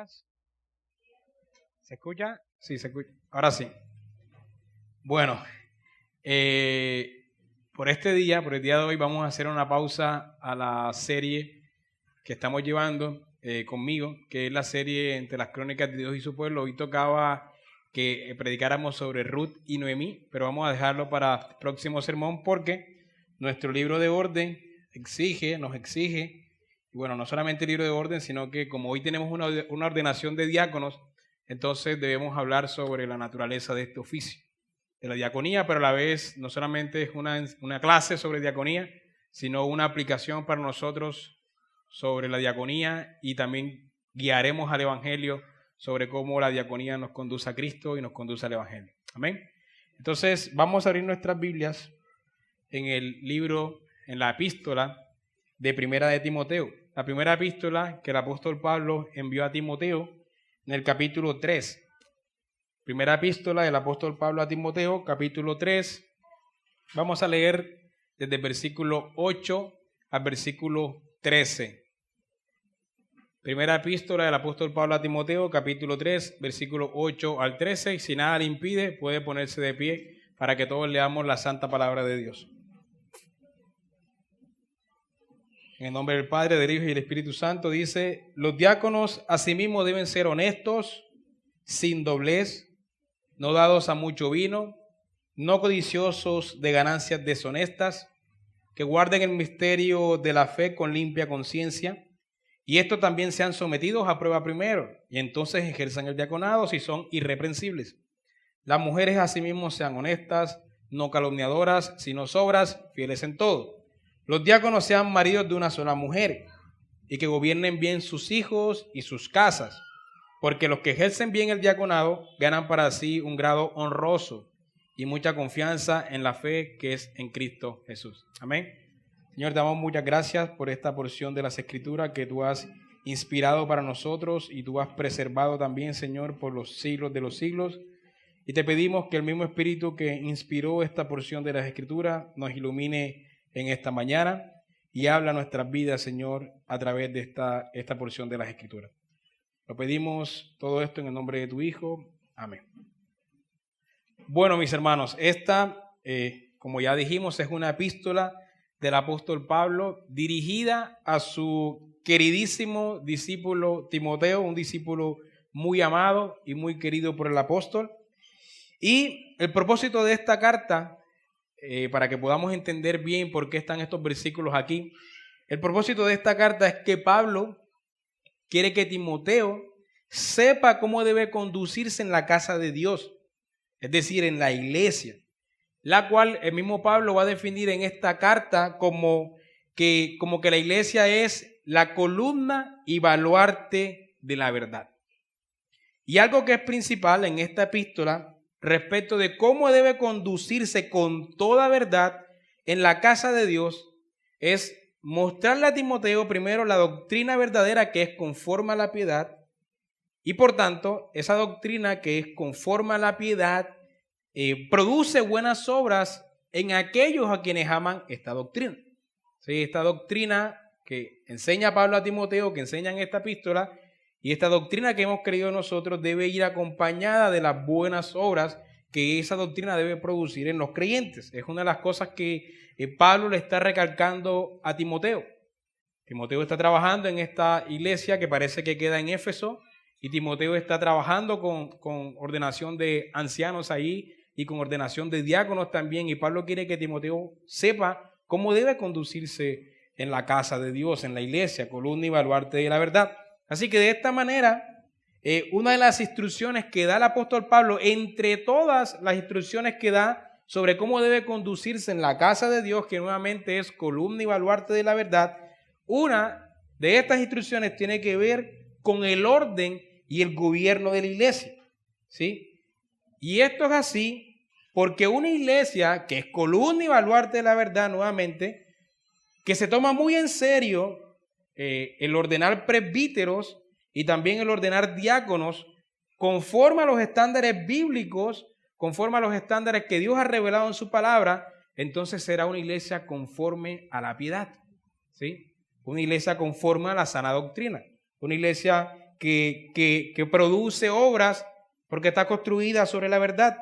días. ¿Se escucha? Sí, se escucha. Ahora sí. Bueno, por el día de hoy, vamos a hacer una pausa a la serie que estamos llevando conmigo, que es la serie Entre las Crónicas de Dios y su Pueblo. Hoy tocaba que predicáramos sobre Ruth y Noemí, pero vamos a dejarlo para el próximo sermón porque nuestro libro de orden nos exige, y bueno, no solamente el libro de orden, sino que como hoy tenemos una ordenación de diáconos, entonces debemos hablar sobre la naturaleza de este oficio, de la diaconía, pero a la vez no solamente es una clase sobre diaconía, sino una aplicación para nosotros sobre la diaconía, y también guiaremos al Evangelio sobre cómo la diaconía nos conduce a Cristo y nos conduce al Evangelio. Amén. Entonces vamos a abrir nuestras Biblias en la epístola de Primera de Timoteo. La primera epístola que el apóstol Pablo envió a Timoteo en el capítulo 3. Primera epístola del apóstol Pablo a Timoteo, capítulo 3. Vamos a leer desde el versículo 8 al versículo 13. Primera epístola del apóstol Pablo a Timoteo, capítulo 3, versículo 8 al 13. Y si nada le impide, puede ponerse de pie para que todos leamos la santa palabra de Dios. En el nombre del Padre, del Hijo y del Espíritu Santo, dice: los diáconos asimismo deben ser honestos, sin doblez, no dados a mucho vino, no codiciosos de ganancias deshonestas, que guarden el misterio de la fe con limpia conciencia, y estos también sean sometidos a prueba primero, y entonces ejerzan el diaconado si son irreprensibles. Las mujeres asimismo sean honestas, no calumniadoras, sino sobras, fieles en todo. Los diáconos sean maridos de una sola mujer, y que gobiernen bien sus hijos y sus casas, porque los que ejercen bien el diaconado ganan para sí un grado honroso y mucha confianza en la fe que es en Cristo Jesús. Amén. Señor, te damos muchas gracias por esta porción de las Escrituras que tú has inspirado para nosotros y tú has preservado también, Señor, por los siglos de los siglos. Y te pedimos que el mismo Espíritu que inspiró esta porción de las Escrituras nos ilumine en esta mañana y habla nuestras vidas, Señor, a través de esta porción de las Escrituras. Lo pedimos todo esto en el nombre de tu Hijo. Amén. Bueno, mis hermanos, como ya dijimos, es una epístola del apóstol Pablo dirigida a su queridísimo discípulo Timoteo, un discípulo muy amado y muy querido por el apóstol. Y el propósito de esta carta, para que podamos entender bien por qué están estos versículos aquí, el propósito de esta carta es que Pablo quiere que Timoteo sepa cómo debe conducirse en la casa de Dios, es decir, en la iglesia, la cual el mismo Pablo va a definir en esta carta como que la iglesia es la columna y baluarte de la verdad. Y algo que es principal en esta epístola respecto de cómo debe conducirse con toda verdad en la casa de Dios es mostrarle a Timoteo primero la doctrina verdadera que es conforme a la piedad, y por tanto esa doctrina que es conforme a la piedad produce buenas obras en aquellos a quienes aman esta doctrina. Sí, esta doctrina que enseña Pablo a Timoteo, que enseña en esta epístola, y esta doctrina que hemos creído nosotros debe ir acompañada de las buenas obras que esa doctrina debe producir en los creyentes. Es una de las cosas que Pablo le está recalcando a Timoteo. Timoteo está trabajando en esta iglesia que parece que queda en Éfeso, y Timoteo está trabajando con ordenación de ancianos ahí y con ordenación de diáconos también, y Pablo quiere que Timoteo sepa cómo debe conducirse en la casa de Dios, en la iglesia, columna y baluarte de la verdad. Así que de esta manera, una de las instrucciones que da el apóstol Pablo, entre todas las instrucciones que da sobre cómo debe conducirse en la casa de Dios, que nuevamente es columna y baluarte de la verdad, una de estas instrucciones tiene que ver con el orden y el gobierno de la iglesia, ¿sí? Y esto es así porque una iglesia que es columna y baluarte de la verdad, nuevamente, que se toma muy en serio el ordenar presbíteros y también el ordenar diáconos conforme a los estándares bíblicos, conforme a los estándares que Dios ha revelado en su palabra, entonces será una iglesia conforme a la piedad, ¿sí? Una iglesia conforme a la sana doctrina, una iglesia que produce obras porque está construida sobre la verdad.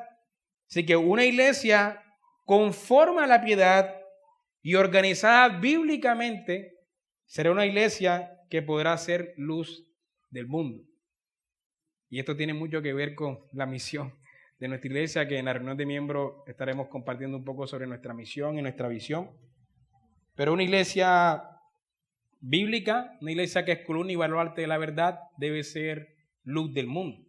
Así que una iglesia conforme a la piedad y organizada bíblicamente será una iglesia que podrá ser luz del mundo. Y esto tiene mucho que ver con la misión de nuestra iglesia, que en la reunión de miembros estaremos compartiendo un poco sobre nuestra misión y nuestra visión. Pero una iglesia bíblica, una iglesia que es columna y baluarte de la verdad, debe ser luz del mundo.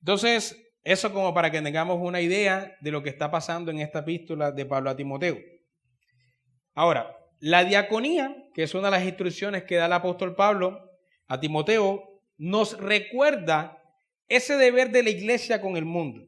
Entonces, eso como para que tengamos una idea de lo que está pasando en esta epístola de Pablo a Timoteo. Ahora, la diaconía, que es una de las instrucciones que da el apóstol Pablo a Timoteo, nos recuerda ese deber de la iglesia con el mundo.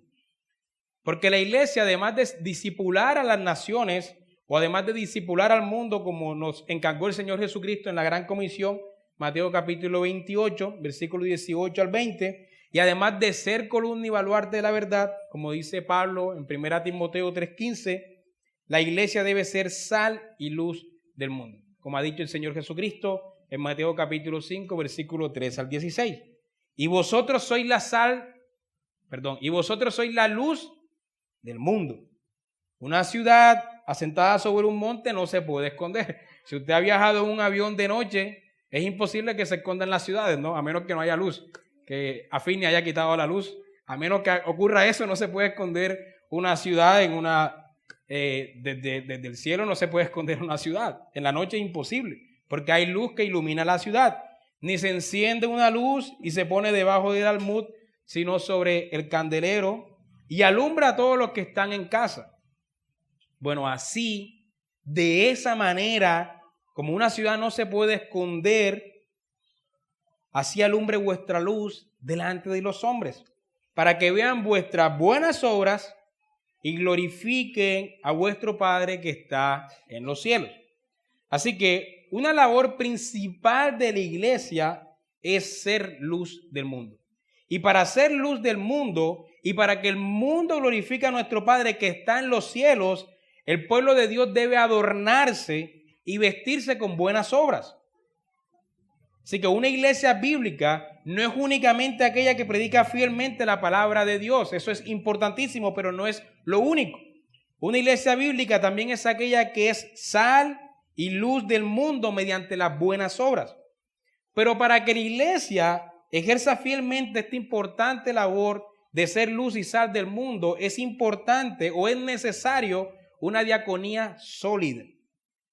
Porque la iglesia, además de discipular a las naciones, o además de discipular al mundo, como nos encargó el Señor Jesucristo en la Gran Comisión, Mateo capítulo 28, versículo 18 al 20, y además de ser columna y baluarte de la verdad, como dice Pablo en 1 Timoteo 3:15, la iglesia debe ser sal y luz del mundo, como ha dicho el Señor Jesucristo en Mateo capítulo 5, versículo 3 al 16. Y vosotros sois la luz del mundo. Una ciudad asentada sobre un monte no se puede esconder. Si usted ha viajado en un avión de noche, es imposible que se esconda en las ciudades, ¿no? A menos que no haya luz, que Afini haya quitado la luz. A menos que ocurra eso, no se puede esconder una ciudad desde el cielo no se puede esconder una ciudad. En la noche es imposible, porque hay luz que ilumina la ciudad. Ni se enciende una luz y se pone debajo del almud, sino sobre el candelero y alumbra a todos los que están en casa. Bueno, así, de esa manera, como una ciudad no se puede esconder, así alumbre vuestra luz delante de los hombres, para que vean vuestras buenas obras y glorifiquen a vuestro Padre que está en los cielos. Así que una labor principal de la iglesia es ser luz del mundo. Y para ser luz del mundo y para que el mundo glorifique a nuestro Padre que está en los cielos, el pueblo de Dios debe adornarse y vestirse con buenas obras. Así que una iglesia bíblica no es únicamente aquella que predica fielmente la palabra de Dios. Eso es importantísimo, pero no es lo único. Una iglesia bíblica también es aquella que es sal y luz del mundo mediante las buenas obras. Pero para que la iglesia ejerza fielmente esta importante labor de ser luz y sal del mundo, es importante o es necesario una diaconía sólida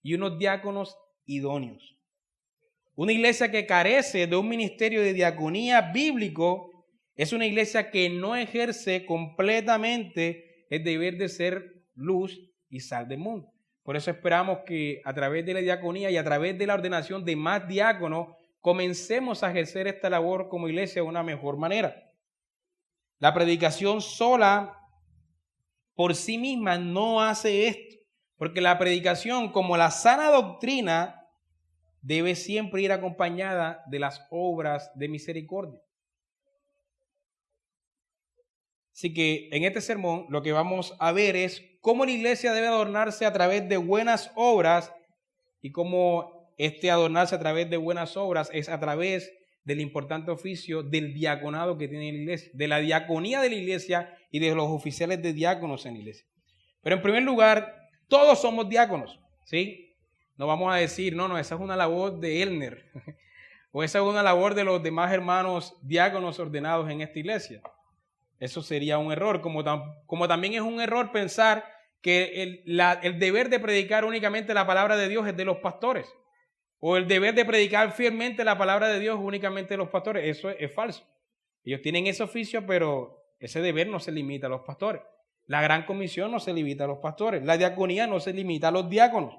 y unos diáconos idóneos. Una iglesia que carece de un ministerio de diaconía bíblico es una iglesia que no ejerce completamente el deber de ser luz y sal del mundo. Por eso esperamos que a través de la diaconía y a través de la ordenación de más diáconos comencemos a ejercer esta labor como iglesia de una mejor manera. La predicación sola por sí misma no hace esto, porque la predicación, como la sana doctrina, debe siempre ir acompañada de las obras de misericordia. Así que en este sermón lo que vamos a ver es cómo la iglesia debe adornarse a través de buenas obras y cómo adornarse a través de buenas obras es a través del importante oficio del diaconado que tiene la iglesia, de la diaconía de la iglesia y de los oficiales de diáconos en la iglesia. Pero en primer lugar, todos somos diáconos, ¿sí? No vamos a decir, no, esa es una labor de Elner o esa es una labor de los demás hermanos diáconos ordenados en esta iglesia. Eso sería un error, como también es un error pensar que el deber de predicar únicamente la palabra de Dios es de los pastores, o el deber de predicar fielmente la palabra de Dios únicamente de los pastores. Eso es falso. Ellos tienen ese oficio, pero ese deber no se limita a los pastores. La gran comisión no se limita a los pastores. La diaconía no se limita a los diáconos.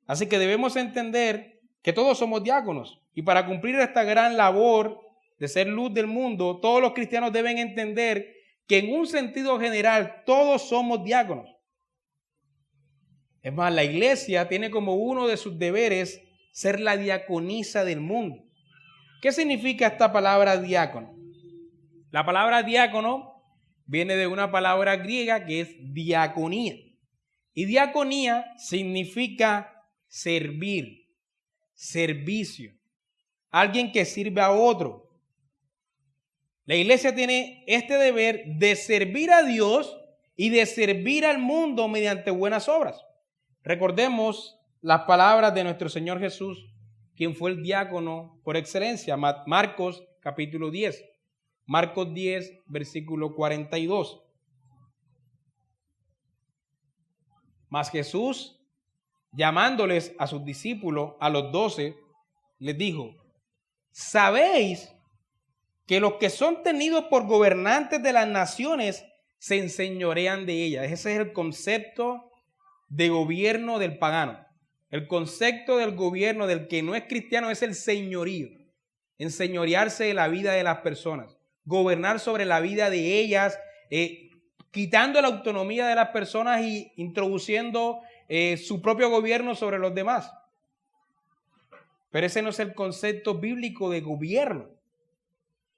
Así que debemos entender que todos somos diáconos, y para cumplir esta gran labor de ser luz del mundo, todos los cristianos deben entender que en un sentido general todos somos diáconos. Es más, la iglesia tiene como uno de sus deberes ser la diaconisa del mundo. ¿Qué significa esta palabra diácono? La palabra diácono viene de una palabra griega que es diaconía. Y diaconía significa servir, servicio. alguien que sirve a otro. La iglesia tiene este deber de servir a Dios y de servir al mundo mediante buenas obras. Recordemos las palabras de nuestro Señor Jesús, quien fue el diácono por excelencia. Marcos capítulo 10. Marcos 10, versículo 42. Mas Jesús, llamándoles a sus discípulos, a los 12, les dijo: ¿sabéis que los que son tenidos por gobernantes de las naciones se enseñorean de ellas? Ese es el concepto de gobierno del pagano. El concepto del gobierno del que no es cristiano es el señorío. Enseñorearse de la vida de las personas. Gobernar sobre la vida de ellas, quitando la autonomía de las personas y introduciendo su propio gobierno sobre los demás. Pero ese no es el concepto bíblico de gobierno.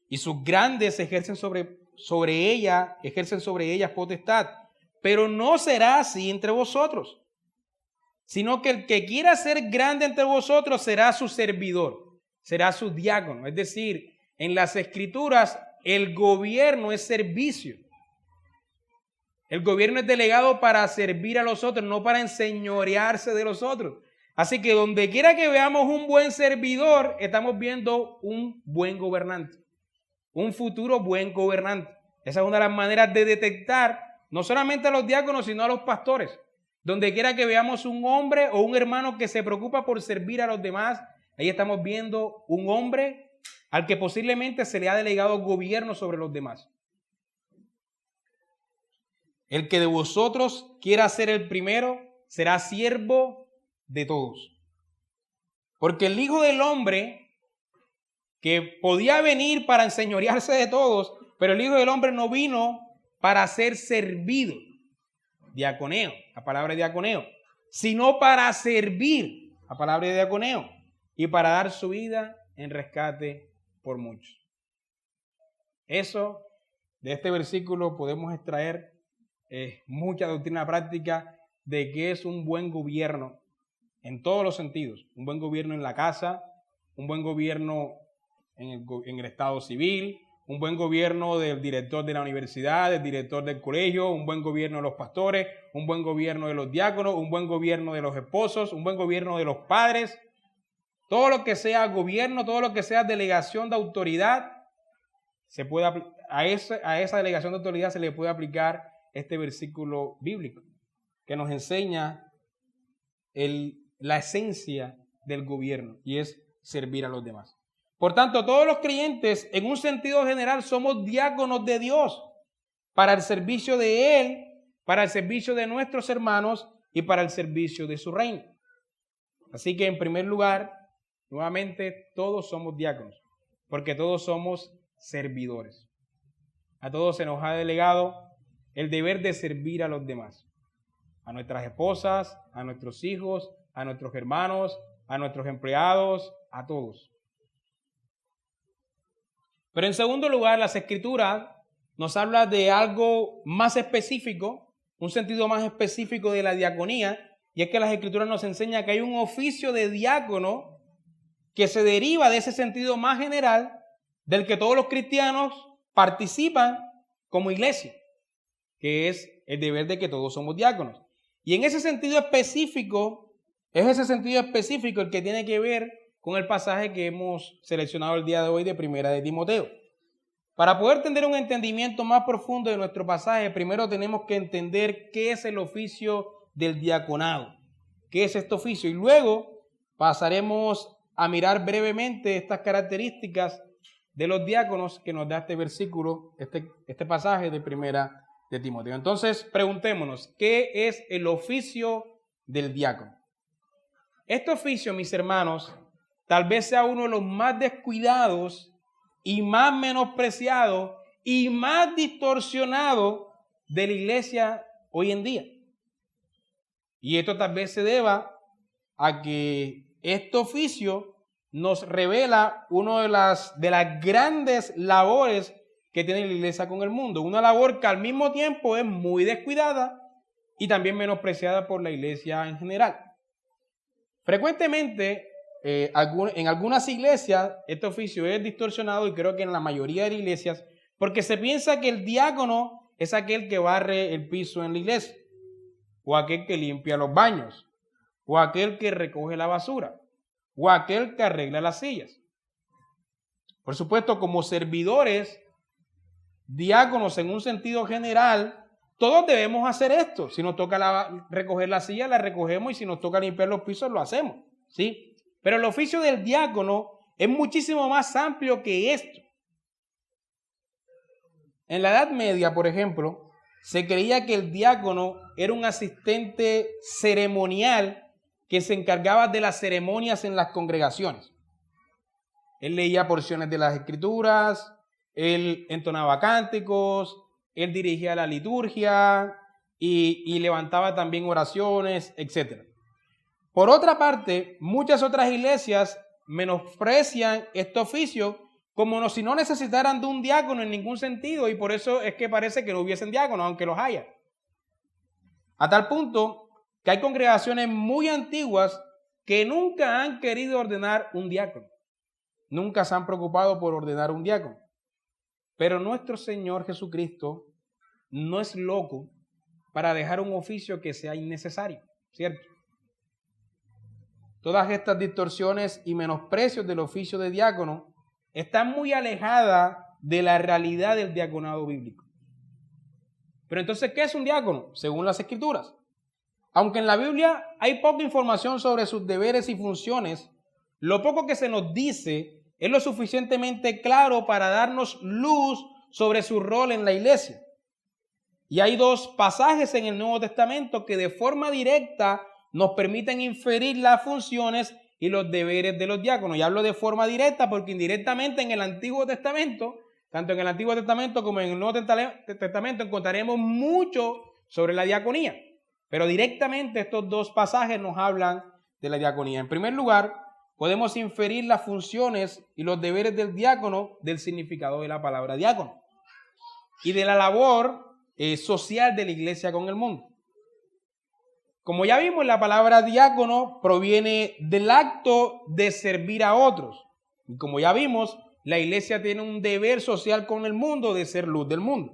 Y sus grandes ejercen sobre ellas potestad. Pero no será así entre vosotros, sino que el que quiera ser grande entre vosotros será su servidor, será su diácono. Es decir, en las Escrituras el gobierno es servicio. El gobierno es delegado para servir a los otros, no para enseñorearse de los otros. Así que donde quiera que veamos un buen servidor, estamos viendo un buen gobernante, un futuro buen gobernante. Esa es una de las maneras de detectar no solamente a los diáconos, sino a los pastores. Donde quiera que veamos un hombre o un hermano que se preocupa por servir a los demás, ahí estamos viendo un hombre al que posiblemente se le ha delegado gobierno sobre los demás. El que de vosotros quiera ser el primero será siervo de todos. Porque el Hijo del Hombre, que podía venir para enseñorearse de todos, pero el Hijo del Hombre no vino para ser servido, diaconeo, la palabra diaconeo, sino para servir, la palabra de diaconeo, y para dar su vida en rescate por muchos. Eso, de este versículo podemos extraer mucha doctrina práctica de que es un buen gobierno en todos los sentidos. Un buen gobierno en la casa, un buen gobierno en el estado civil, un buen gobierno del director de la universidad, del director del colegio, un buen gobierno de los pastores, un buen gobierno de los diáconos, un buen gobierno de los esposos, un buen gobierno de los padres. Todo lo que sea gobierno, todo lo que sea delegación de autoridad, a esa delegación de autoridad se le puede aplicar este versículo bíblico que nos enseña la esencia del gobierno, y es servir a los demás. Por tanto, todos los creyentes, en un sentido general, somos diáconos de Dios para el servicio de Él, para el servicio de nuestros hermanos y para el servicio de su reino. Así que, en primer lugar, nuevamente, todos somos diáconos, porque todos somos servidores. A todos se nos ha delegado el deber de servir a los demás, a nuestras esposas, a nuestros hijos, a nuestros hermanos, a nuestros empleados, a todos. Pero en segundo lugar, las Escrituras nos hablan de algo más específico, un sentido más específico de la diaconía, y es que las Escrituras nos enseñan que hay un oficio de diácono que se deriva de ese sentido más general del que todos los cristianos participan como iglesia, que es el deber de que todos somos diáconos. Y en ese sentido específico, es ese sentido específico el que tiene que ver con el pasaje que hemos seleccionado el día de hoy de Primera de Timoteo. Para poder tener un entendimiento más profundo de nuestro pasaje, primero tenemos que entender qué es el oficio del diaconado, qué es este oficio, y luego pasaremos a mirar brevemente estas características de los diáconos que nos da este versículo, este pasaje de Primera de Timoteo. Entonces, preguntémonos, ¿qué es el oficio del diácono? Este oficio, mis hermanos, tal vez sea uno de los más descuidados y más menospreciados y más distorsionados de la iglesia hoy en día. Y esto tal vez se deba a que este oficio nos revela una de las grandes labores que tiene la iglesia con el mundo. Una labor que al mismo tiempo es muy descuidada y también menospreciada por la iglesia en general. Frecuentemente en algunas iglesias este oficio es distorsionado, y creo que en la mayoría de las iglesias, porque se piensa que el diácono es aquel que barre el piso en la iglesia, o aquel que limpia los baños, o aquel que recoge la basura, o aquel que arregla las sillas. Por supuesto, como servidores, diáconos en un sentido general, todos debemos hacer esto. Si nos toca recoger la silla, la recogemos, y si nos toca limpiar los pisos, lo hacemos, ¿sí? Pero el oficio del diácono es muchísimo más amplio que esto. En la Edad Media, por ejemplo, se creía que el diácono era un asistente ceremonial que se encargaba de las ceremonias en las congregaciones. Él leía porciones de las Escrituras, él entonaba cánticos, él dirigía la liturgia y levantaba también oraciones, etc. Por otra parte, muchas otras iglesias menosprecian este oficio como si no necesitaran de un diácono en ningún sentido, y por eso es que parece que no hubiesen diáconos, aunque los haya. A tal punto que hay congregaciones muy antiguas que nunca han querido ordenar un diácono. Nunca se han preocupado por ordenar un diácono. Pero nuestro Señor Jesucristo no es loco para dejar un oficio que sea innecesario, ¿cierto? Todas estas distorsiones y menosprecios del oficio de diácono están muy alejadas de la realidad del diaconado bíblico. Pero entonces, ¿qué es un diácono? Según las Escrituras. Aunque en la Biblia hay poca información sobre sus deberes y funciones, lo poco que se nos dice es lo suficientemente claro para darnos luz sobre su rol en la iglesia. Y hay dos pasajes en el Nuevo Testamento que de forma directa nos permiten inferir las funciones y los deberes de los diáconos. Y hablo de forma directa porque indirectamente en el Antiguo Testamento, tanto en el Antiguo Testamento como en el Nuevo Testamento, encontraremos mucho sobre la diaconía. Pero directamente estos dos pasajes nos hablan de la diaconía. En primer lugar, podemos inferir las funciones y los deberes del diácono del significado de la palabra diácono y de la labor social de la iglesia con el mundo. Como ya vimos, la palabra diácono proviene del acto de servir a otros. Y como ya vimos, la iglesia tiene un deber social con el mundo de ser luz del mundo.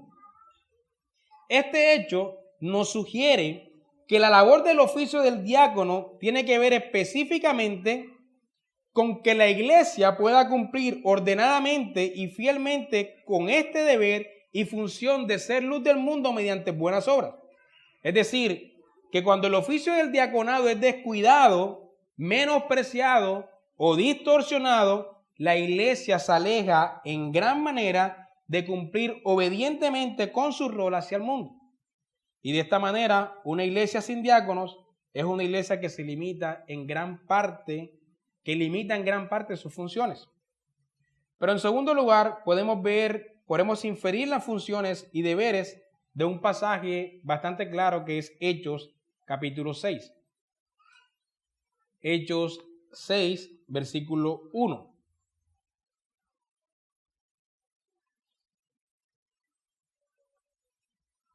Este hecho nos sugiere que la labor del oficio del diácono tiene que ver específicamente con que la iglesia pueda cumplir ordenadamente y fielmente con este deber y función de ser luz del mundo mediante buenas obras. Es decir, que cuando el oficio del diaconado es descuidado, menospreciado o distorsionado, la iglesia se aleja en gran manera de cumplir obedientemente con su rol hacia el mundo. Y de esta manera, una iglesia sin diáconos es una iglesia que limita en gran parte sus funciones. Pero en segundo lugar, podemos inferir las funciones y deberes de un pasaje bastante claro que es Hechos capítulo 6. Hechos 6, versículo 1.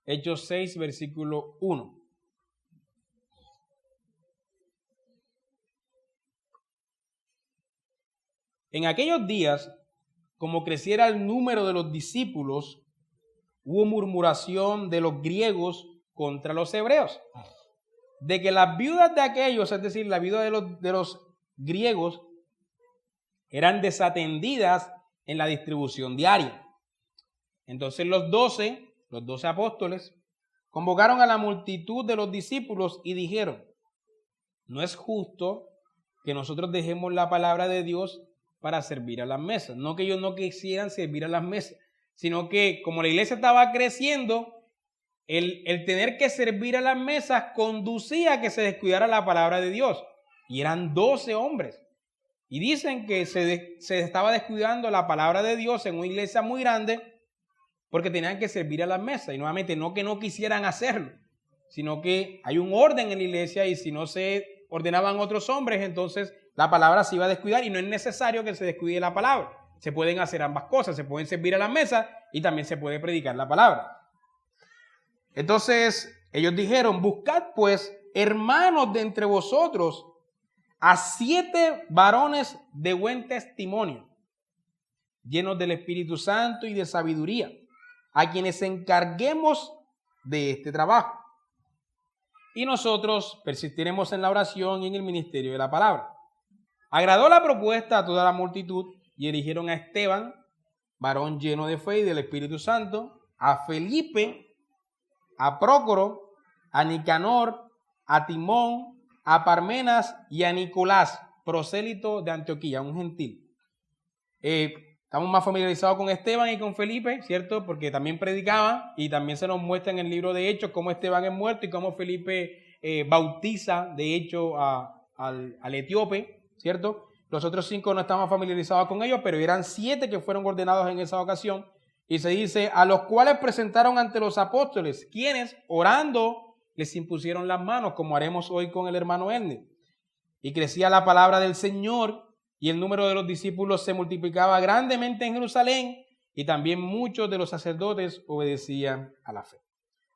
Hechos 6, versículo 1. En aquellos días, como creciera el número de los discípulos, hubo murmuración de los griegos contra los hebreos, de que las viudas de aquellos, es decir, la viuda de los griegos, eran desatendidas en la distribución diaria. Entonces los 12 apóstoles convocaron a la multitud de los discípulos y dijeron: no es justo que nosotros dejemos la palabra de Dios para servir a las mesas. No que ellos no quisieran servir a las mesas, sino que como la iglesia estaba creciendo, el tener que servir a las mesas conducía a que se descuidara la palabra de Dios. Y eran 12 hombres. Y dicen que se estaba descuidando la palabra de Dios en una iglesia muy grande porque tenían que servir a las mesas. Y nuevamente, no que no quisieran hacerlo, sino que hay un orden en la iglesia y si no se ordenaban otros hombres, entonces la palabra se iba a descuidar y no es necesario que se descuide la palabra. Se pueden hacer ambas cosas, se pueden servir a las mesas y también se puede predicar la palabra. Entonces ellos dijeron: buscad pues, hermanos de entre vosotros, a 7 varones de buen testimonio, llenos del Espíritu Santo y de sabiduría, a quienes encarguemos de este trabajo. Y nosotros persistiremos en la oración y en el ministerio de la palabra. Agradó la propuesta a toda la multitud y eligieron a Esteban, varón lleno de fe y del Espíritu Santo, a Felipe, a Prócoro, a Nicanor, a Timón, a Parmenas y a Nicolás, prosélito de Antioquía, un gentil. Estamos más familiarizados con Esteban y con Felipe, ¿cierto? Porque también predicaban y también se nos muestra en el libro de Hechos cómo Esteban es muerto y cómo Felipe bautiza, de hecho, al etíope, ¿cierto? Los otros 5 no estamos familiarizados con ellos, pero eran 7 que fueron ordenados en esa ocasión. Y se dice, a los cuales presentaron ante los apóstoles, quienes, orando, les impusieron las manos, como haremos hoy con el hermano Erne. Y crecía la palabra del Señor, y el número de los discípulos se multiplicaba grandemente en Jerusalén, y también muchos de los sacerdotes obedecían a la fe.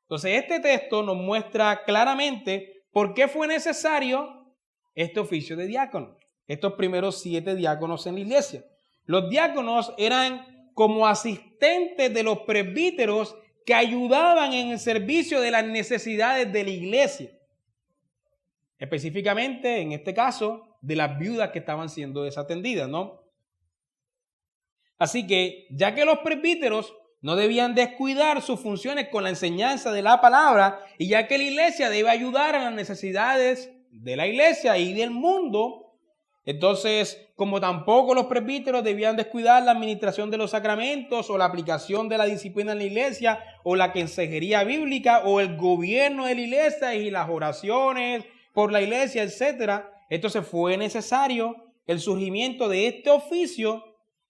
Entonces, este texto nos muestra claramente por qué fue necesario este oficio de diácono, estos primeros 7 diáconos en la iglesia. Los diáconos eran como asistentes de los presbíteros que ayudaban en el servicio de las necesidades de la iglesia. Específicamente, en este caso, de las viudas que estaban siendo desatendidas, ¿no? Así que, ya que los presbíteros no debían descuidar sus funciones con la enseñanza de la palabra, y ya que la iglesia debe ayudar a las necesidades de la iglesia y del mundo, entonces, como tampoco los presbíteros debían descuidar la administración de los sacramentos o la aplicación de la disciplina en la iglesia o la consejería bíblica o el gobierno de la iglesia y las oraciones por la iglesia, etcétera, entonces fue necesario el surgimiento de este oficio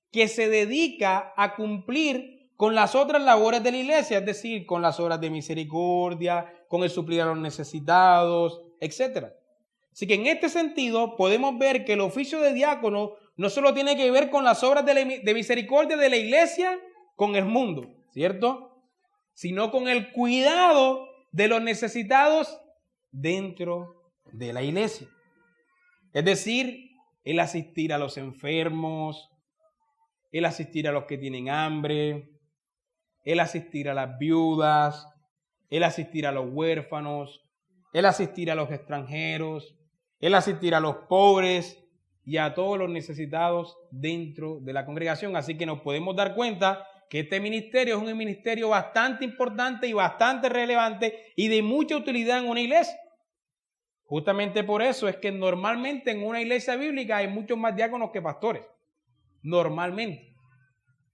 que se dedica a cumplir con las otras labores de la iglesia, es decir, con las obras de misericordia, con el suplir a los necesitados, etcétera. Así que en este sentido podemos ver que el oficio de diácono no solo tiene que ver con las obras de misericordia de la iglesia con el mundo, ¿cierto? Sino con el cuidado de los necesitados dentro de la iglesia. Es decir, el asistir a los enfermos, el asistir a los que tienen hambre, el asistir a las viudas, el asistir a los huérfanos, el asistir a los extranjeros, el asistir a los pobres y a todos los necesitados dentro de la congregación. Así que nos podemos dar cuenta que este ministerio es un ministerio bastante importante y bastante relevante y de mucha utilidad en una iglesia. Justamente por eso es que normalmente en una iglesia bíblica hay muchos más diáconos que pastores. Normalmente.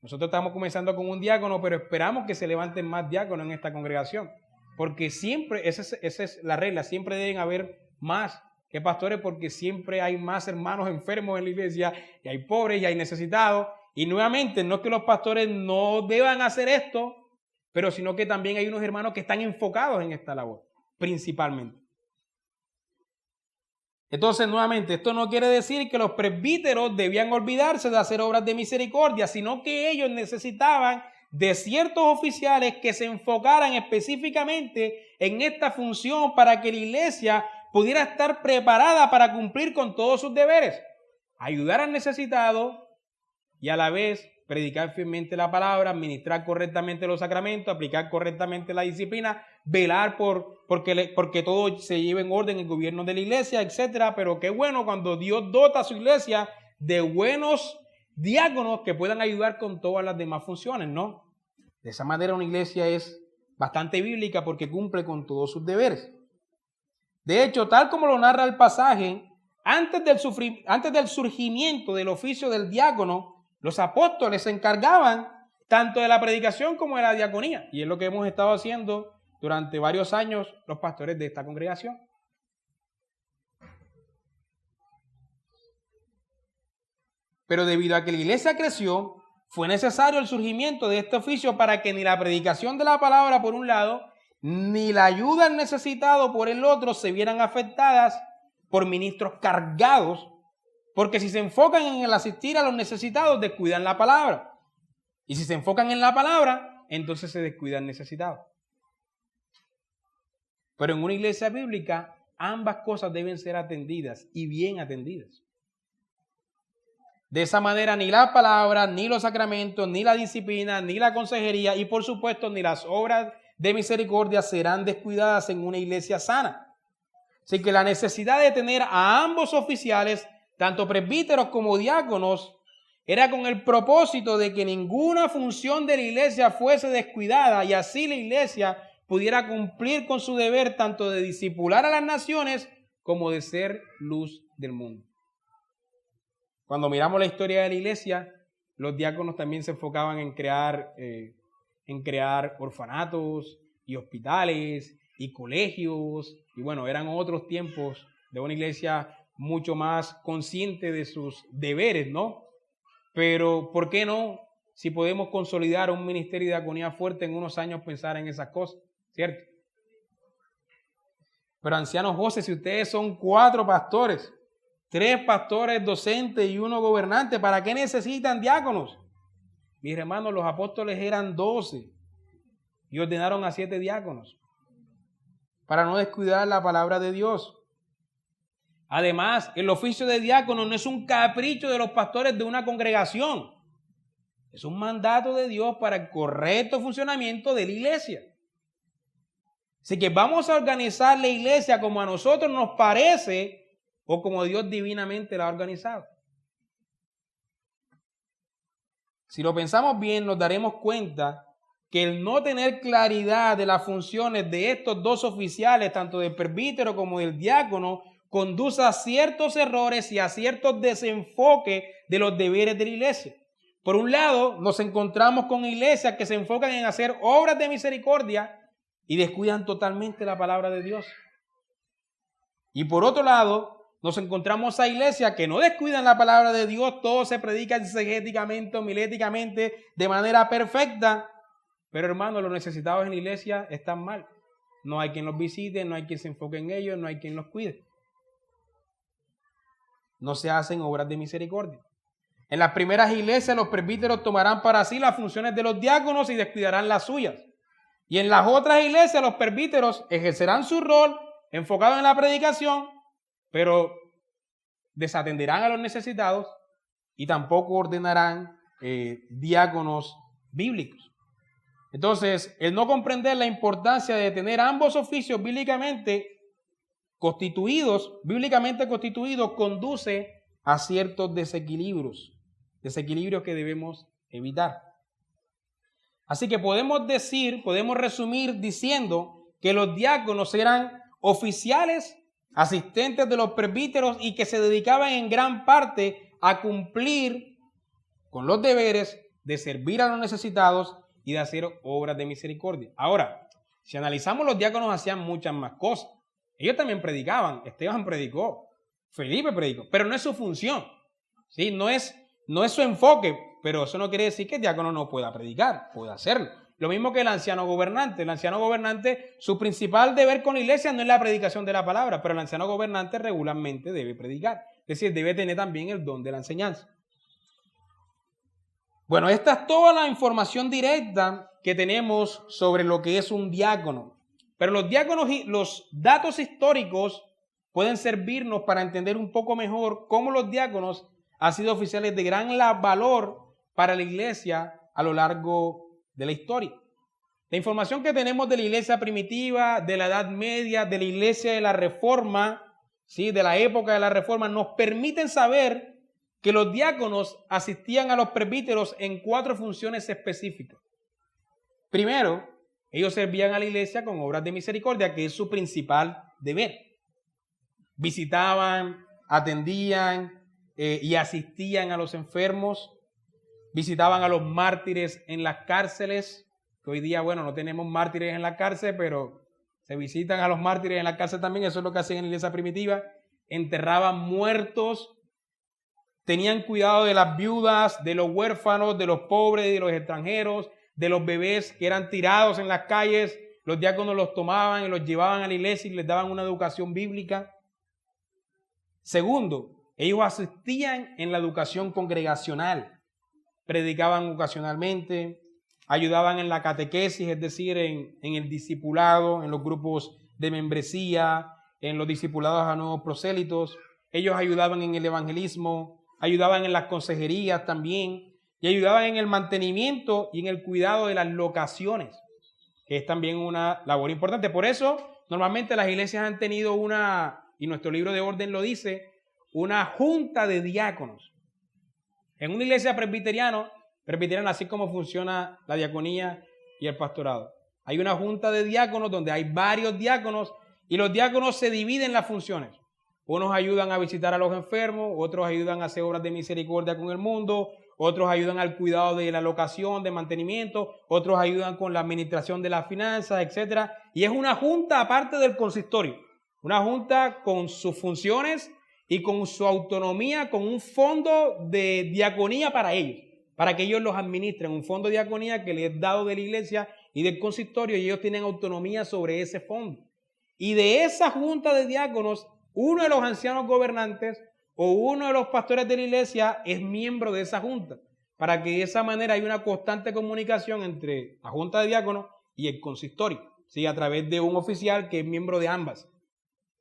Nosotros estamos comenzando con un diácono, pero esperamos que se levanten más diáconos en esta congregación. Porque siempre, esa es la regla, siempre deben haber más que pastores porque siempre hay más hermanos enfermos en la iglesia y hay pobres y hay necesitados. Y nuevamente, no es que los pastores no deban hacer esto, pero sino que también hay unos hermanos que están enfocados en esta labor, principalmente. Entonces, nuevamente, esto no quiere decir que los presbíteros debían olvidarse de hacer obras de misericordia, sino que ellos necesitaban de ciertos oficiales que se enfocaran específicamente en esta función para que la iglesia pudiera estar preparada para cumplir con todos sus deberes, ayudar al necesitado y a la vez predicar fielmente la palabra, administrar correctamente los sacramentos, aplicar correctamente la disciplina, velar porque todo se lleve en orden en el gobierno de la iglesia, etcétera. Pero qué bueno cuando Dios dota a su iglesia de buenos diáconos que puedan ayudar con todas las demás funciones, ¿no? De esa manera una iglesia es bastante bíblica porque cumple con todos sus deberes. De hecho, tal como lo narra el pasaje, antes del surgimiento del oficio del diácono, los apóstoles se encargaban tanto de la predicación como de la diaconía. Y es lo que hemos estado haciendo durante varios años los pastores de esta congregación. Pero debido a que la iglesia creció, fue necesario el surgimiento de este oficio para que ni la predicación de la palabra por un lado, ni la ayuda al necesitado por el otro se vieran afectadas por ministros cargados, porque si se enfocan en el asistir a los necesitados, descuidan la palabra. Y si se enfocan en la palabra, entonces se descuida el necesitado. Pero en una iglesia bíblica ambas cosas deben ser atendidas y bien atendidas. De esa manera ni la palabra, ni los sacramentos, ni la disciplina, ni la consejería y por supuesto ni las obras de misericordia serán descuidadas en una iglesia sana. Así que la necesidad de tener a ambos oficiales, tanto presbíteros como diáconos, era con el propósito de que ninguna función de la iglesia fuese descuidada y así la iglesia pudiera cumplir con su deber tanto de discipular a las naciones como de ser luz del mundo. Cuando miramos la historia de la iglesia, los diáconos también se enfocaban en crear orfanatos y hospitales y colegios. Y bueno, eran otros tiempos de una iglesia mucho más consciente de sus deberes, ¿no? Pero, ¿por qué no? Si podemos consolidar un ministerio de diaconía fuerte en unos años, pensar en esas cosas, ¿cierto? Pero ancianos José, si ustedes son 4 pastores, 3 pastores docentes y 1 gobernante, ¿para qué necesitan diáconos? Mis hermanos, los apóstoles eran 12 y ordenaron a 7 diáconos para no descuidar la palabra de Dios. Además, el oficio de diácono no es un capricho de los pastores de una congregación. Es un mandato de Dios para el correcto funcionamiento de la iglesia. Así que vamos a organizar la iglesia como a nosotros nos parece o como Dios divinamente la ha organizado. Si lo pensamos bien, nos daremos cuenta que el no tener claridad de las funciones de estos 2 oficiales, tanto del presbítero como del diácono, conduce a ciertos errores y a ciertos desenfoques de los deberes de la iglesia. Por un lado, nos encontramos con iglesias que se enfocan en hacer obras de misericordia y descuidan totalmente la palabra de Dios. Y por otro lado, nos encontramos a iglesias que no descuidan la palabra de Dios, todo se predica exegéticamente, homiléticamente, de manera perfecta, pero hermanos, los necesitados en la iglesia están mal. No hay quien los visite, no hay quien se enfoque en ellos, no hay quien los cuide. No se hacen obras de misericordia. En las primeras iglesias los presbíteros tomarán para sí las funciones de los diáconos y descuidarán las suyas. Y en las otras iglesias los presbíteros ejercerán su rol enfocado en la predicación, pero desatenderán a los necesitados y tampoco ordenarán diáconos bíblicos. Entonces, el no comprender la importancia de tener ambos oficios bíblicamente constituidos, conduce a ciertos desequilibrios que debemos evitar. Así que podemos resumir diciendo que los diáconos eran oficiales, asistentes de los presbíteros y que se dedicaban en gran parte a cumplir con los deberes de servir a los necesitados y de hacer obras de misericordia. Ahora, si analizamos, los diáconos hacían muchas más cosas. Ellos también predicaban, Esteban predicó, Felipe predicó, pero no es su función, ¿sí? No es su enfoque, pero eso no quiere decir que el diácono no pueda predicar, puede hacerlo. Lo mismo que el anciano gobernante. El anciano gobernante, su principal deber con la iglesia no es la predicación de la palabra, pero el anciano gobernante regularmente debe predicar, es decir, debe tener también el don de la enseñanza. Bueno, esta es toda la información directa que tenemos sobre lo que es un diácono. Pero los diáconos y los datos históricos pueden servirnos para entender un poco mejor cómo los diáconos han sido oficiales de gran valor para la iglesia a lo largo de la historia. La información que tenemos de la iglesia primitiva, de la Edad Media, de la iglesia de la Reforma, ¿sí?, de la época de la Reforma, nos permiten saber que los diáconos asistían a los presbíteros en 4 funciones específicas. Primero, ellos servían a la iglesia con obras de misericordia, que es su principal deber. Visitaban, atendían y asistían a los enfermos, visitaban a los mártires en las cárceles, que hoy día, bueno, no tenemos mártires en la cárcel, pero se visitan a los mártires en la cárcel también, eso es lo que hacían en la iglesia primitiva. Enterraban muertos, tenían cuidado de las viudas, de los huérfanos, de los pobres, de los extranjeros, de los bebés que eran tirados en las calles. Los diáconos los tomaban y los llevaban a la iglesia y les daban una educación bíblica. Segundo, ellos asistían en la educación congregacional, predicaban ocasionalmente, ayudaban en la catequesis, es decir, en el discipulado, en los grupos de membresía, en los discipulados a nuevos prosélitos, ellos ayudaban en el evangelismo, ayudaban en las consejerías también, y ayudaban en el mantenimiento y en el cuidado de las locaciones, que es también una labor importante. Por eso, normalmente las iglesias han tenido y nuestro libro de orden lo dice, una junta de diáconos. En una iglesia presbiteriana, así como funciona la diaconía y el pastorado, hay una junta de diáconos donde hay varios diáconos y los diáconos se dividen las funciones. Unos ayudan a visitar a los enfermos, otros ayudan a hacer obras de misericordia con el mundo, otros ayudan al cuidado de la locación, de mantenimiento, otros ayudan con la administración de las finanzas, etc. Y es una junta aparte del consistorio, una junta con sus funciones y con su autonomía, con un fondo de diaconía para ellos, para que ellos los administren, un fondo de diaconía que les es dado de la iglesia y del consistorio, y ellos tienen autonomía sobre ese fondo. Y de esa junta de diáconos, uno de los ancianos gobernantes o uno de los pastores de la iglesia es miembro de esa junta, para que de esa manera haya una constante comunicación entre la junta de diáconos y el consistorio, ¿sí? A través de un oficial que es miembro de ambas,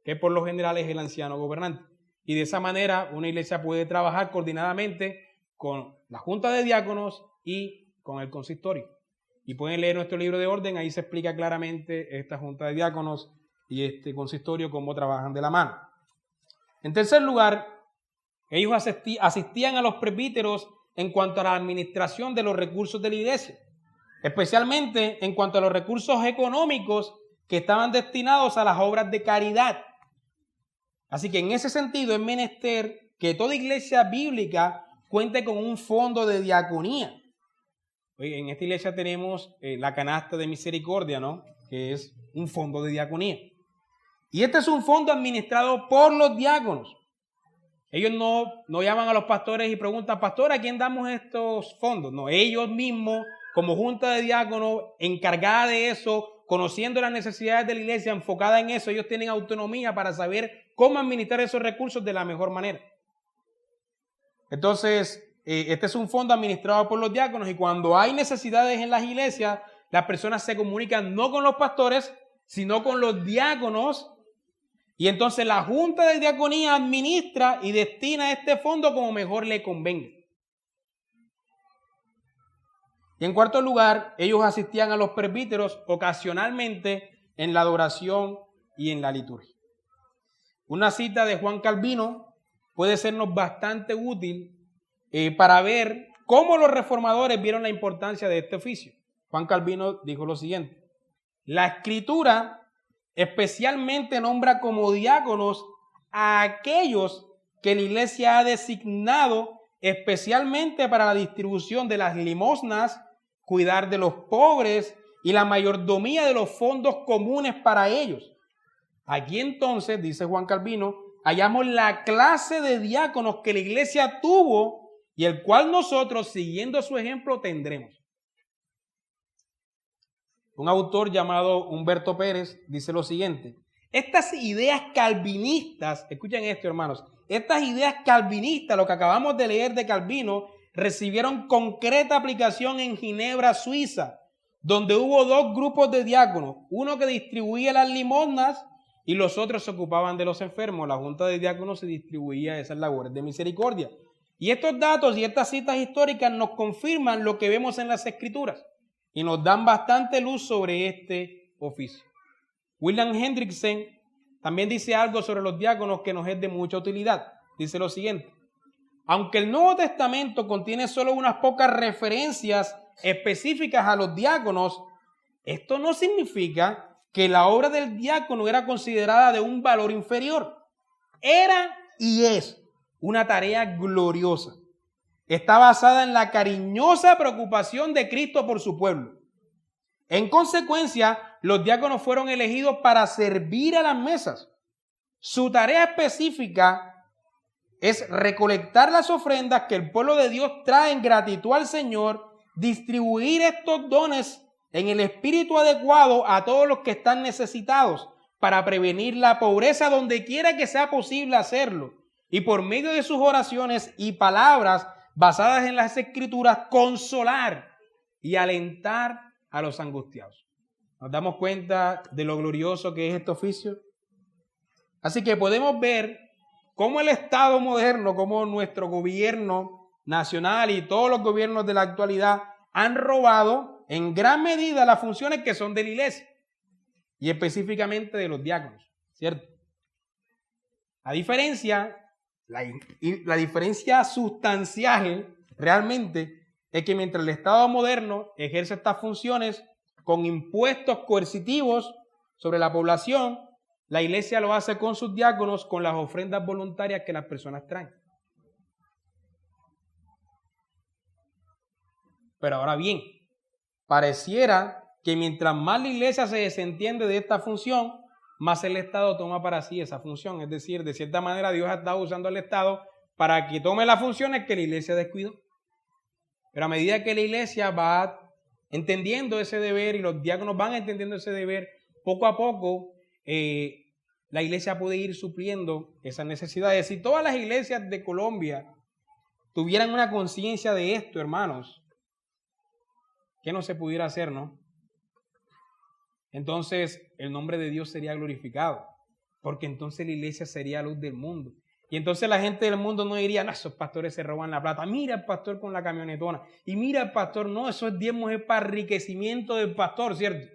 que por lo general es el anciano gobernante. Y de esa manera una iglesia puede trabajar coordinadamente con la junta de diáconos y con el consistorio. Y pueden leer nuestro libro de orden, ahí se explica claramente esta junta de diáconos y este consistorio cómo trabajan de la mano. En tercer lugar, ellos asistían a los presbíteros en cuanto a la administración de los recursos de la iglesia, especialmente en cuanto a los recursos económicos que estaban destinados a las obras de caridad. Así que en ese sentido es menester que toda iglesia bíblica cuente con un fondo de diaconía. Oye, en esta iglesia tenemos la canasta de misericordia, ¿no? Que es un fondo de diaconía. Y este es un fondo administrado por los diáconos. Ellos no llaman a los pastores y preguntan, pastor, ¿a quién damos estos fondos? No, ellos mismos, como junta de diáconos, encargada de eso, conociendo las necesidades de la iglesia, enfocada en eso, ellos tienen autonomía para saber cómo administrar esos recursos de la mejor manera. Entonces, este es un fondo administrado por los diáconos y cuando hay necesidades en las iglesias, las personas se comunican no con los pastores, sino con los diáconos. Y entonces la junta de diaconía administra y destina este fondo como mejor le convenga. Y en cuarto lugar, ellos asistían a los presbíteros ocasionalmente en la adoración y en la liturgia. Una cita de Juan Calvino puede sernos bastante útil para ver cómo los reformadores vieron la importancia de este oficio. Juan Calvino dijo lo siguiente: la Escritura especialmente nombra como diáconos a aquellos que la iglesia ha designado especialmente para la distribución de las limosnas, cuidar de los pobres y la mayordomía de los fondos comunes para ellos. Aquí entonces, dice Juan Calvino, hallamos la clase de diáconos que la iglesia tuvo y el cual nosotros, siguiendo su ejemplo, tendremos. Un autor llamado Humberto Pérez dice lo siguiente: estas ideas calvinistas, escuchen esto, hermanos, estas ideas calvinistas, lo que acabamos de leer de Calvino, recibieron concreta aplicación en Ginebra, Suiza, donde hubo dos grupos de diáconos, uno que distribuía las limosnas y los otros se ocupaban de los enfermos. La junta de diáconos se distribuía esas labores de misericordia. Y estos datos y estas citas históricas nos confirman lo que vemos en las Escrituras y nos dan bastante luz sobre este oficio. William Hendrickson también dice algo sobre los diáconos que nos es de mucha utilidad. Dice lo siguiente: aunque el Nuevo Testamento contiene solo unas pocas referencias específicas a los diáconos, esto no significa que la obra del diácono era considerada de un valor inferior. Era y es una tarea gloriosa. Está basada en la cariñosa preocupación de Cristo por su pueblo. En consecuencia, los diáconos fueron elegidos para servir a las mesas. Su tarea específica es recolectar las ofrendas que el pueblo de Dios trae en gratitud al Señor, distribuir estos dones en el espíritu adecuado a todos los que están necesitados para prevenir la pobreza donde quiera que sea posible hacerlo, y por medio de sus oraciones y palabras basadas en las Escrituras, consolar y alentar a los angustiados. ¿Nos damos cuenta de lo glorioso que es este oficio? Así que podemos ver cómo el Estado moderno, cómo nuestro gobierno nacional y todos los gobiernos de la actualidad han robado en gran medida las funciones que son de la iglesia y específicamente de los diáconos, ¿cierto? La diferencia sustancial realmente es que mientras el Estado moderno ejerce estas funciones con impuestos coercitivos sobre la población, la iglesia lo hace con sus diáconos, con las ofrendas voluntarias que las personas traen. Pero ahora bien, pareciera que mientras más la iglesia se desentiende de esta función, más el Estado toma para sí esa función. Es decir, de cierta manera Dios ha estado usando al Estado para que tome las funciones que la iglesia descuidó. Pero a medida que la iglesia va entendiendo ese deber y los diáconos van entendiendo ese deber, poco a poco la iglesia puede ir supliendo esas necesidades. Si todas las iglesias de Colombia tuvieran una conciencia de esto, hermanos, ¿qué no se pudiera hacer, no? Entonces el nombre de Dios sería glorificado, porque entonces la iglesia sería luz del mundo. Y entonces la gente del mundo no diría, no, esos pastores se roban la plata, mira el pastor con la camionetona, y mira el pastor, no, esos diezmos es para enriquecimiento del pastor, ¿cierto?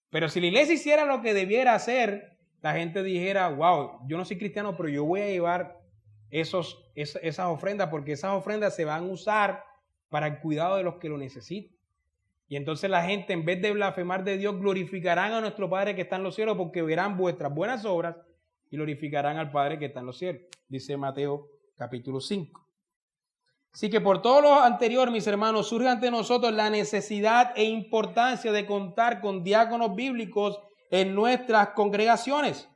Pero si la iglesia hiciera lo que debiera hacer, la gente dijera, wow, yo no soy cristiano, pero yo voy a llevar esas ofrendas, porque esas ofrendas se van a usar para el cuidado de los que lo necesitan. Y entonces la gente, en vez de blasfemar de Dios, glorificarán a nuestro Padre que está en los cielos, porque verán vuestras buenas obras y glorificarán al Padre que está en los cielos, dice Mateo capítulo 5. Así que por todo lo anterior, mis hermanos, surge ante nosotros la necesidad e importancia de contar con diáconos bíblicos en nuestras congregaciones.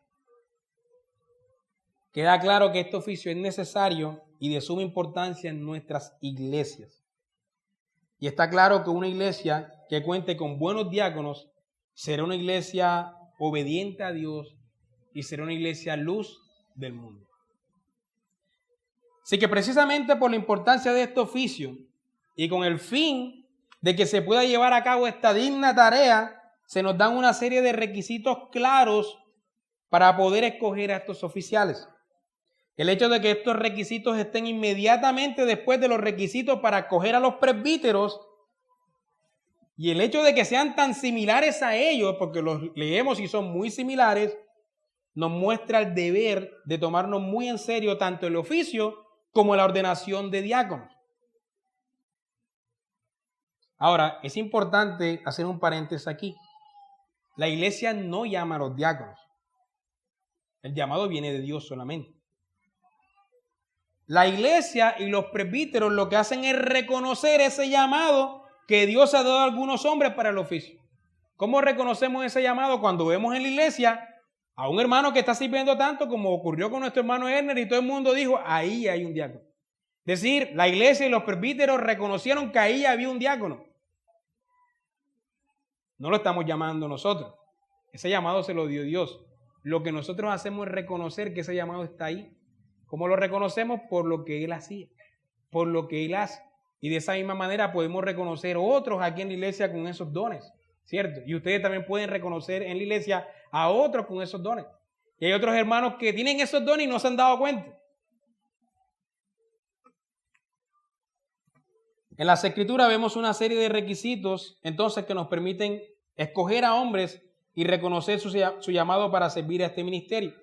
Queda claro que este oficio es necesario y de suma importancia en nuestras iglesias. Y está claro que una iglesia que cuente con buenos diáconos será una iglesia obediente a Dios y será una iglesia luz del mundo. Así que precisamente por la importancia de este oficio y con el fin de que se pueda llevar a cabo esta digna tarea, se nos dan una serie de requisitos claros para poder escoger a estos oficiales. El hecho de que estos requisitos estén inmediatamente después de los requisitos para escoger a los presbíteros y el hecho de que sean tan similares a ellos, porque los leemos y son muy similares, nos muestra el deber de tomarnos muy en serio tanto el oficio como la ordenación de diáconos. Ahora, es importante hacer un paréntesis aquí. La iglesia no llama a los diáconos. El llamado viene de Dios solamente. La iglesia y los presbíteros lo que hacen es reconocer ese llamado que Dios ha dado a algunos hombres para el oficio. ¿Cómo reconocemos ese llamado? Cuando vemos en la iglesia a un hermano que está sirviendo tanto como ocurrió con nuestro hermano Erner y todo el mundo dijo, ahí hay un diácono. Es decir, la iglesia y los presbíteros reconocieron que ahí había un diácono. No lo estamos llamando nosotros. Ese llamado se lo dio Dios. Lo que nosotros hacemos es reconocer que ese llamado está ahí. ¿Cómo lo reconocemos? Por lo que Él hacía, por lo que Él hace. Y de esa misma manera podemos reconocer otros aquí en la iglesia con esos dones, ¿cierto? Y ustedes también pueden reconocer en la iglesia a otros con esos dones. Y hay otros hermanos que tienen esos dones y no se han dado cuenta. En las Escrituras vemos una serie de requisitos entonces que nos permiten escoger a hombres y reconocer su llamado para servir a este ministerio.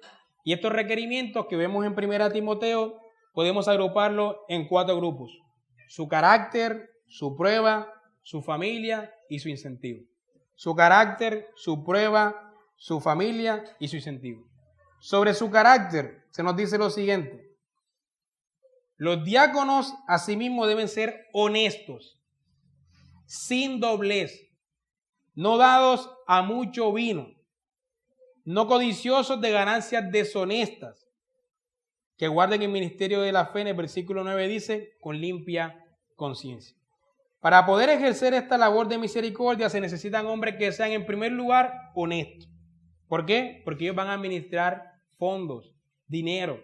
Y estos requerimientos que vemos en 1 Timoteo podemos agruparlos en 4 grupos. Su carácter, su prueba, su familia y su incentivo. Su carácter, su prueba, su familia y su incentivo. Sobre su carácter se nos dice lo siguiente. Los diáconos asimismo deben ser honestos, sin doblez, no dados a mucho vino, no codiciosos de ganancias deshonestas, que guarden el ministerio de la fe, en el versículo 9 dice, con limpia conciencia. Para poder ejercer esta labor de misericordia se necesitan hombres que sean en primer lugar honestos. ¿Por qué? Porque ellos van a administrar fondos, dinero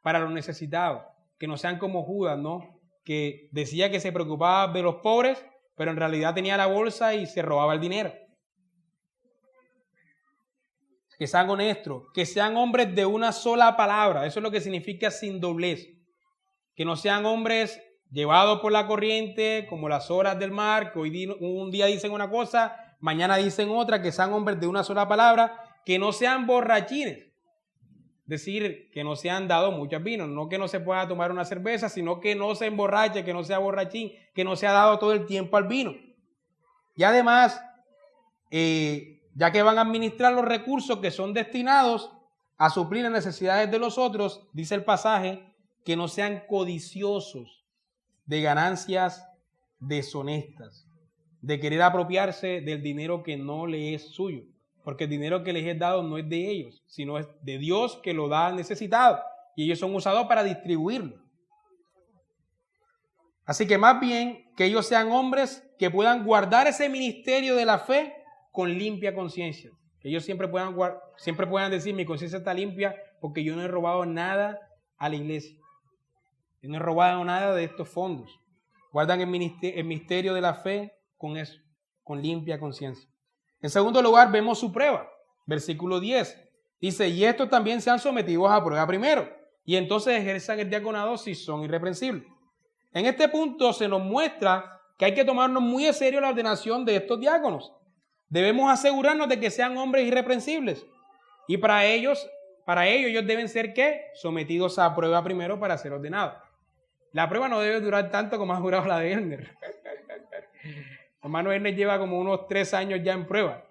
para los necesitados, que no sean como Judas, ¿no? Que decía que se preocupaba de los pobres, pero en realidad tenía la bolsa y se robaba el dinero. que sean honestos, que sean hombres de una sola palabra. Eso es lo que significa sin doblez. Que no sean hombres llevados por la corriente, como las olas del mar, que un día dicen una cosa, mañana dicen otra, que sean hombres de una sola palabra, que no sean borrachines. Es decir, que no se han dado muchos vinos, no que no se pueda tomar una cerveza, sino que no se emborrache, que no sea borrachín, que no se ha dado todo el tiempo al vino. Y además, ya que van a administrar los recursos que son destinados a suplir las necesidades de los otros, dice el pasaje, que no sean codiciosos de ganancias deshonestas, de querer apropiarse del dinero que no le es suyo, porque el dinero que les es dado no es de ellos, sino es de Dios que lo da al necesitado, y ellos son usados para distribuirlo. Así que más bien que ellos sean hombres que puedan guardar ese ministerio de la fe con limpia conciencia. Que ellos siempre puedan decir, mi conciencia está limpia porque yo no he robado nada a la iglesia. Yo no he robado nada de estos fondos. Guardan el misterio de la fe con eso, con limpia conciencia. En segundo lugar, vemos su prueba. Versículo 10. Dice, y estos también sean sometidos a prueba primero, y entonces ejerzan el diaconado si son irreprensibles. En este punto se nos muestra que hay que tomarnos muy en serio la ordenación de estos diáconos. Debemos asegurarnos de que sean hombres irreprensibles. Y para ello ellos deben ser, ¿qué? Sometidos a prueba primero para ser ordenados. La prueba no debe durar tanto como ha durado la de Erner. Hermano Erner lleva como unos 3 años ya en prueba.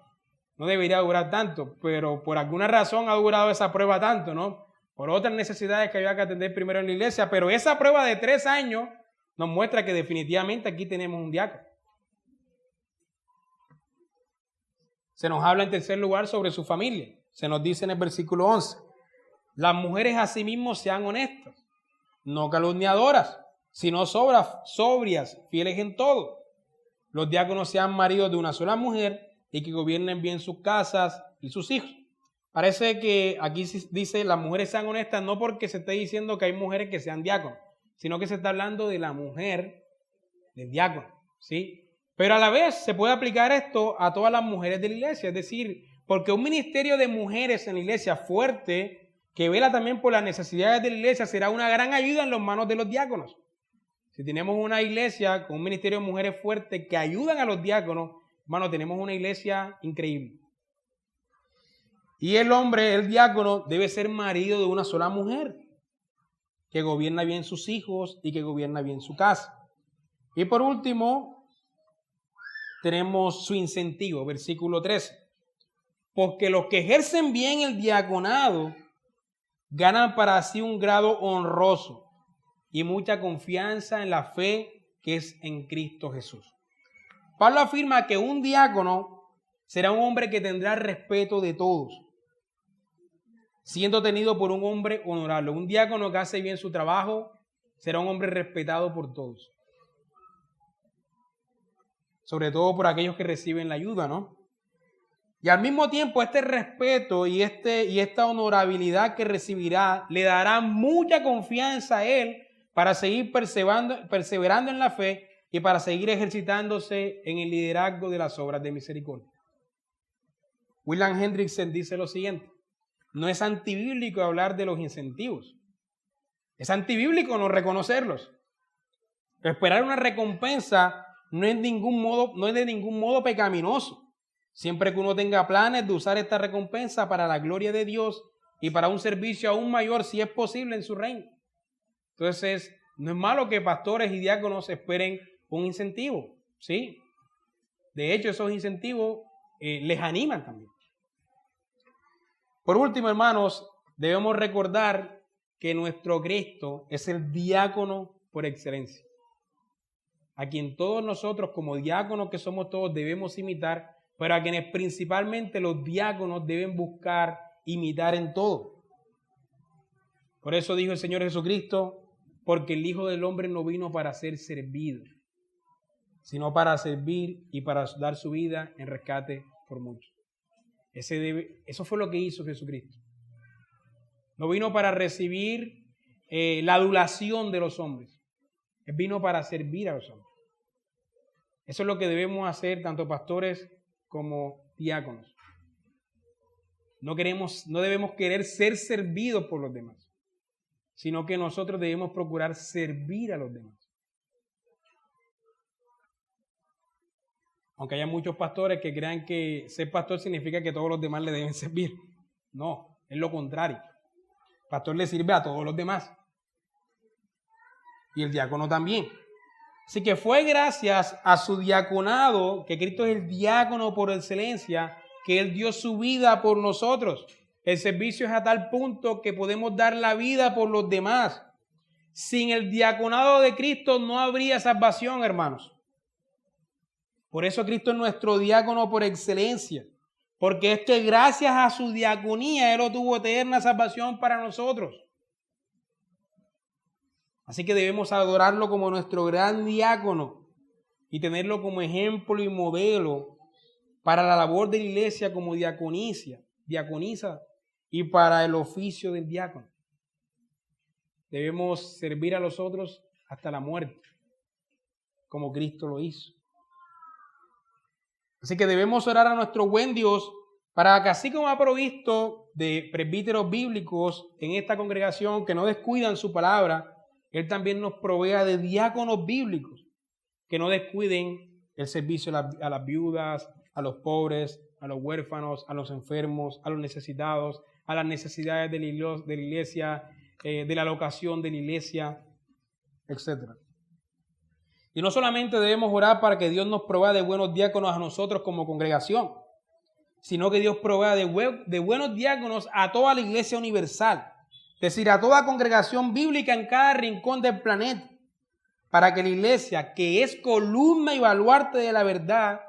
No debería durar tanto, pero por alguna razón ha durado esa prueba tanto, ¿no? Por otras necesidades que había que atender primero en la iglesia, pero esa prueba de 3 años nos muestra que definitivamente aquí tenemos un diácono. Se nos habla en tercer lugar sobre su familia. Se nos dice en el versículo 11, las mujeres asimismo sean honestas, no calumniadoras, sino sobrias, fieles en todo. Los diáconos sean maridos de una sola mujer y que gobiernen bien sus casas y sus hijos. Parece que aquí dice las mujeres sean honestas, no porque se esté diciendo que hay mujeres que sean diáconos, sino que se está hablando de la mujer del diácono, ¿sí? Pero a la vez se puede aplicar esto a todas las mujeres de la iglesia, es decir, porque un ministerio de mujeres en la iglesia fuerte, que vela también por las necesidades de la iglesia, será una gran ayuda en las manos de los diáconos. Si tenemos una iglesia con un ministerio de mujeres fuerte que ayudan a los diáconos, hermano, tenemos una iglesia increíble. Y el hombre, el diácono, debe ser marido de una sola mujer, que gobierna bien sus hijos y que gobierna bien su casa. Y por último, tenemos su incentivo, versículo 13. Porque los que ejercen bien el diaconado ganan para sí un grado honroso y mucha confianza en la fe que es en Cristo Jesús. Pablo afirma que un diácono será un hombre que tendrá respeto de todos, siendo tenido por un hombre honorable. Un diácono que hace bien su trabajo será un hombre respetado por todos. Sobre todo por aquellos que reciben la ayuda, ¿no? Y al mismo tiempo este respeto y esta honorabilidad que recibirá le dará mucha confianza a él para seguir perseverando en la fe y para seguir ejercitándose en el liderazgo de las obras de misericordia. William Hendrickson dice lo siguiente: no es antibíblico hablar de los incentivos. Es antibíblico no reconocerlos. Esperar una recompensa no es de ningún modo pecaminoso, siempre que uno tenga planes de usar esta recompensa para la gloria de Dios y para un servicio aún mayor, si es posible, en su reino. Entonces, no es malo que pastores y diáconos esperen un incentivo, ¿sí? De hecho, esos incentivos les animan también. Por último, hermanos, debemos recordar que nuestro Cristo es el diácono por excelencia, a quien todos nosotros como diáconos que somos todos debemos imitar, pero a quienes principalmente los diáconos deben buscar imitar en todo. Por eso dijo el Señor Jesucristo, porque el Hijo del Hombre no vino para ser servido, sino para servir y para dar su vida en rescate por muchos. Eso fue lo que hizo Jesucristo. No vino para recibir la adulación de los hombres. Él vino para servir a los hombres. Eso es lo que debemos hacer tanto pastores como diáconos. No debemos querer ser servidos por los demás, sino que nosotros debemos procurar servir a los demás. Aunque haya muchos pastores que crean que ser pastor significa que todos los demás le deben servir. No, es lo contrario. El pastor le sirve a todos los demás. Y el diácono también. Así que fue gracias a su diaconado, que Cristo es el diácono por excelencia, que Él dio su vida por nosotros. El servicio es a tal punto que podemos dar la vida por los demás. Sin el diaconado de Cristo no habría salvación, hermanos. Por eso Cristo es nuestro diácono por excelencia. Porque es que gracias a su diaconía Él obtuvo eterna salvación para nosotros. Así que debemos adorarlo como nuestro gran diácono y tenerlo como ejemplo y modelo para la labor de la iglesia como diaconisa y para el oficio del diácono. Debemos servir a los otros hasta la muerte, como Cristo lo hizo. Así que debemos orar a nuestro buen Dios para que, así como ha provisto de presbíteros bíblicos en esta congregación que no descuidan su palabra, Él también nos provea de diáconos bíblicos que no descuiden el servicio a las viudas, a los pobres, a los huérfanos, a los enfermos, a los necesitados, a las necesidades de la iglesia, de la locación de la iglesia, etc. Y no solamente debemos orar para que Dios nos provea de buenos diáconos a nosotros como congregación, sino que Dios provea de buenos diáconos a toda la iglesia universal. Es decir, a toda congregación bíblica en cada rincón del planeta, para que la iglesia, que es columna y baluarte de la verdad,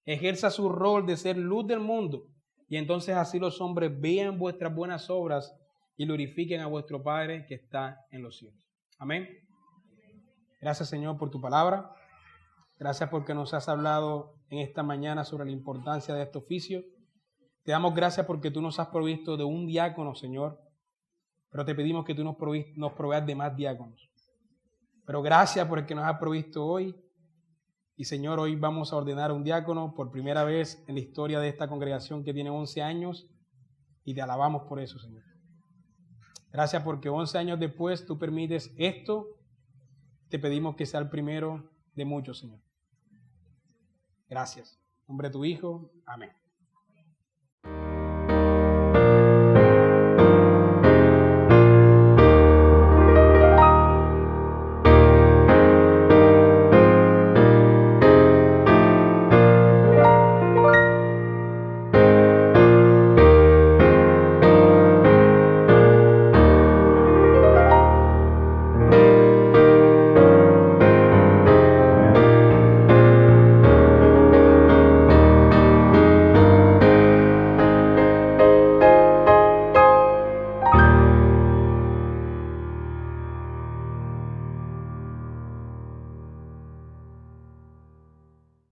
ejerza su rol de ser luz del mundo. Y entonces así los hombres vean vuestras buenas obras y glorifiquen a vuestro Padre que está en los cielos. Amén. Gracias, Señor, por tu palabra. Gracias porque nos has hablado en esta mañana sobre la importancia de este oficio. Te damos gracias porque tú nos has provisto de un diácono, Señor. Pero te pedimos que tú nos proveas de más diáconos. Pero gracias por el que nos has provisto hoy. Y Señor, hoy vamos a ordenar un diácono por primera vez en la historia de esta congregación que tiene 11 años. Y te alabamos por eso, Señor. Gracias porque 11 años después tú permites esto. Te pedimos que sea el primero de muchos, Señor. Gracias. En nombre de tu Hijo. Amén.